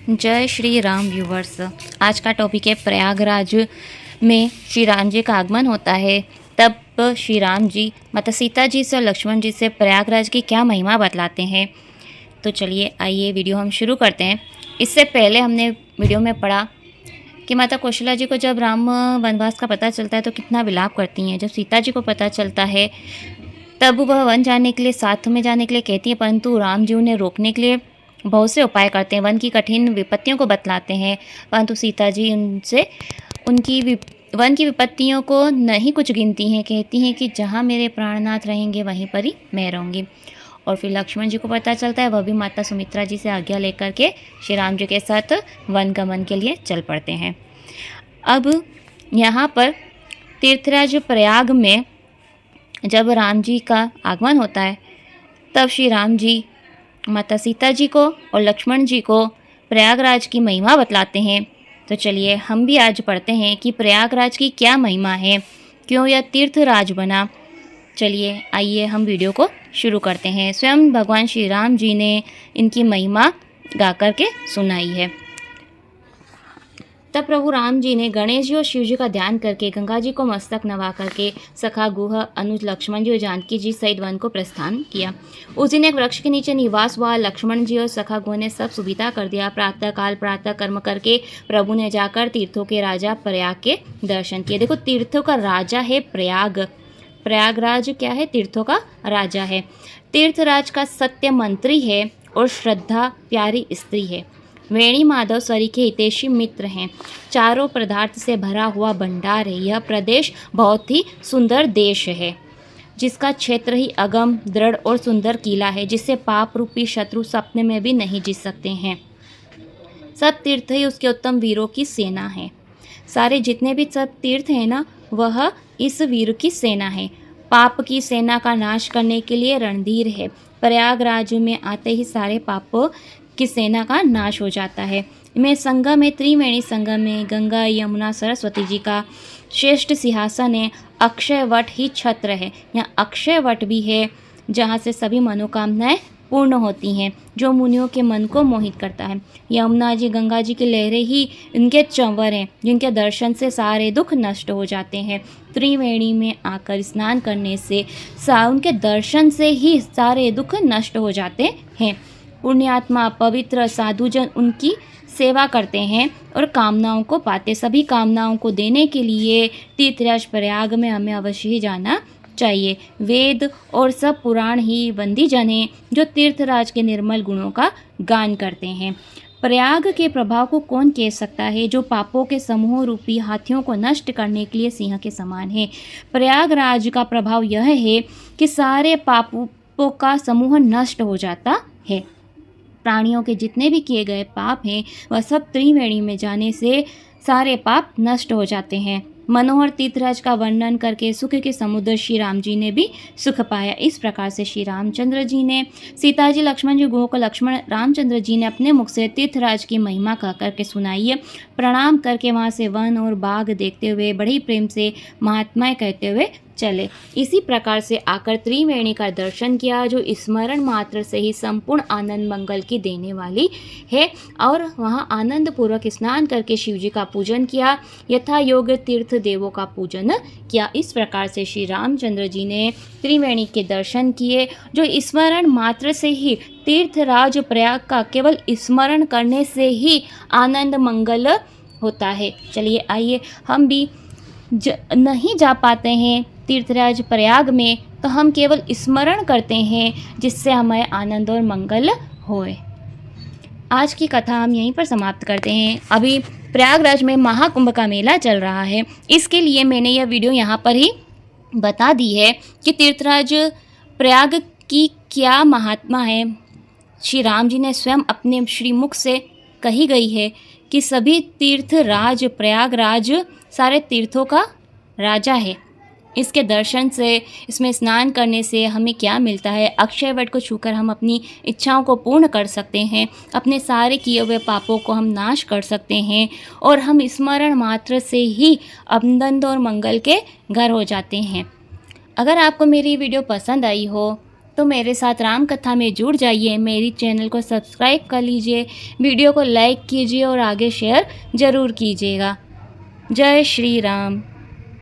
जय श्री राम व्यूवर्स। आज का टॉपिक है प्रयागराज में श्री राम जी का आगमन होता है। तब श्री राम जी माता सीता जी से और लक्ष्मण जी से प्रयागराज की क्या महिमा बतलाते हैं। तो चलिए आइए वीडियो हम शुरू करते हैं। इससे पहले हमने वीडियो में पढ़ा कि माता कौशल्या जी को जब राम वनवास का पता चलता है तो कितना विलाप करती हैं। जब सीता जी को पता चलता है तब वह वन जाने के लिए, साथ में जाने के लिए कहती हैं, परंतु राम जी उन्हें रोकने के लिए बहुत से उपाय करते हैं, वन की कठिन विपत्तियों को बतलाते हैं, परंतु सीता जी उनसे वन की विपत्तियों को नहीं कुछ गिनती हैं। कहती हैं कि जहाँ मेरे प्राणनाथ रहेंगे वहीं पर ही मैं रहूँगी। और फिर लक्ष्मण जी को पता चलता है, वह भी माता सुमित्रा जी से आज्ञा लेकर के श्री राम जी के साथ वन गमन के लिए चल पड़ते हैं। अब यहाँ पर तीर्थराज प्रयाग में जब राम जी का आगमन होता है तब श्री राम जी माता सीता जी को और लक्ष्मण जी को प्रयागराज की महिमा बतलाते हैं। तो चलिए हम भी आज पढ़ते हैं कि प्रयागराज की क्या महिमा है, क्यों यह तीर्थराज बना। चलिए आइए हम वीडियो को शुरू करते हैं। स्वयं भगवान श्री राम जी ने इनकी महिमा गा कर के सुनाई है। तब प्रभु राम जी ने गणेश जी और शिव जी का ध्यान करके गंगा जी को मस्तक नवा करके सखा गुह अनुज लक्ष्मण जी और जानकी जी सहित वन को प्रस्थान किया। उस दिन एक वृक्ष के नीचे निवास हुआ। लक्ष्मण जी और सखा गुह ने सब सुविधा कर दिया। प्रातः कर्म करके प्रभु ने जाकर तीर्थों के राजा प्रयाग के दर्शन किए। देखो, तीर्थों का राजा है प्रयाग। प्रयागराज क्या है? तीर्थों का राजा है। तीर्थराज का सत्य मंत्री है और श्रद्धा प्यारी स्त्री है। वेणी माधव सरी के हितैषी मित्र हैं। चारों पदार्थ से भरा हुआ भंडार है। यह प्रदेश बहुत ही सुंदर देश है, जिसका क्षेत्र ही अगम, दृढ़ और सुंदर किला है, जिससे पाप रूपी शत्रु सपने में भी नहीं जीत सकते हैं। सब तीर्थ ही उसके उत्तम वीरों की सेना है। सारे जितने भी सब तीर्थ हैं ना, वह इस वीर की सेना है। पाप की सेना का नाश करने के लिए रणधीर है। प्रयागराज में आते ही सारे पापों की सेना का नाश हो जाता है। में संगम में, त्रिवेणी संगम में गंगा यमुना सरस्वती जी का श्रेष्ठ सिंहासन है। अक्षय वट ही छत्र है। यहाँ अक्षय वट भी है, जहाँ से सभी मनोकामनाएं पूर्ण होती हैं, जो मुनियों के मन को मोहित करता है। यमुना जी, गंगा जी की लहरें ही इनके चंवर हैं, जिनके दर्शन से सारे दुख नष्ट हो जाते हैं। त्रिवेणी में आकर स्नान करने से उनके दर्शन से ही सारे दुख नष्ट हो जाते हैं। पुण्यात्मा पवित्र साधुजन उनकी सेवा करते हैं और कामनाओं को पाते। सभी कामनाओं को देने के लिए तीर्थराज प्रयाग में हमें अवश्य ही जाना चाहिए। वेद और सब पुराण ही बंदी जन हैं, जो तीर्थराज के निर्मल गुणों का गान करते हैं। प्रयाग के प्रभाव को कौन कह सकता है, जो पापों के समूह रूपी हाथियों को नष्ट करने के लिए सिंह के समान है। प्रयागराज का प्रभाव यह है कि सारे पापों का समूह नष्ट हो जाता है। प्राणियों के जितने भी किए गए पाप हैं, वह सब त्रिवेणी में जाने से सारे पाप नष्ट हो जाते हैं। मनोहर तीर्थराज का वर्णन करके सुख के समुद्र श्री राम जी ने भी सुख पाया। इस प्रकार से श्री रामचंद्र जी ने सीता जी, लक्ष्मण जी गुह को लक्ष्मण रामचंद्र जी ने अपने मुख से तीर्थराज की महिमा कह करके सुनाई है। प्रणाम करके वहाँ से वन और बाग देखते हुए बड़ी प्रेम से महात्माएं कहते हुए चले। इसी प्रकार से आकर त्रिवेणी का दर्शन किया, जो स्मरण मात्र से ही संपूर्ण आनंद मंगल की देने वाली है। और वहाँ आनंद पूर्वक स्नान करके शिव जी का पूजन किया, यथा योग तीर्थ देवों का पूजन किया। इस प्रकार से श्री रामचंद्र जी ने त्रिवेणी के दर्शन किए, जो स्मरण मात्र से ही तीर्थराज प्रयाग का केवल स्मरण करने से ही आनंद मंगल होता है। चलिए आइए, हम भी नहीं जा पाते हैं तीर्थराज प्रयाग में, तो हम केवल स्मरण करते हैं, जिससे हमें आनंद और मंगल होए। आज की कथा हम यहीं पर समाप्त करते हैं। अभी प्रयागराज में महाकुंभ का मेला चल रहा है, इसके लिए मैंने यह वीडियो यहाँ पर ही बता दी है कि तीर्थराज प्रयाग की क्या महात्मा है। श्री राम जी ने स्वयं अपने श्रीमुख से कही गई है कि सभी तीर्थराज प्रयागराज सारे तीर्थों का राजा है। इसके दर्शन से, इसमें स्नान करने से हमें क्या मिलता है? अक्षय वट को छूकर हम अपनी इच्छाओं को पूर्ण कर सकते हैं, अपने सारे किए हुए पापों को हम नाश कर सकते हैं, और हम स्मरण मात्र से ही आनंद और मंगल के घर हो जाते हैं। अगर आपको मेरी वीडियो पसंद आई हो तो मेरे साथ राम कथा में जुड़ जाइए। मेरी चैनल को सब्सक्राइब कर लीजिए, वीडियो को लाइक कीजिए और आगे शेयर ज़रूर कीजिएगा। जय श्री राम।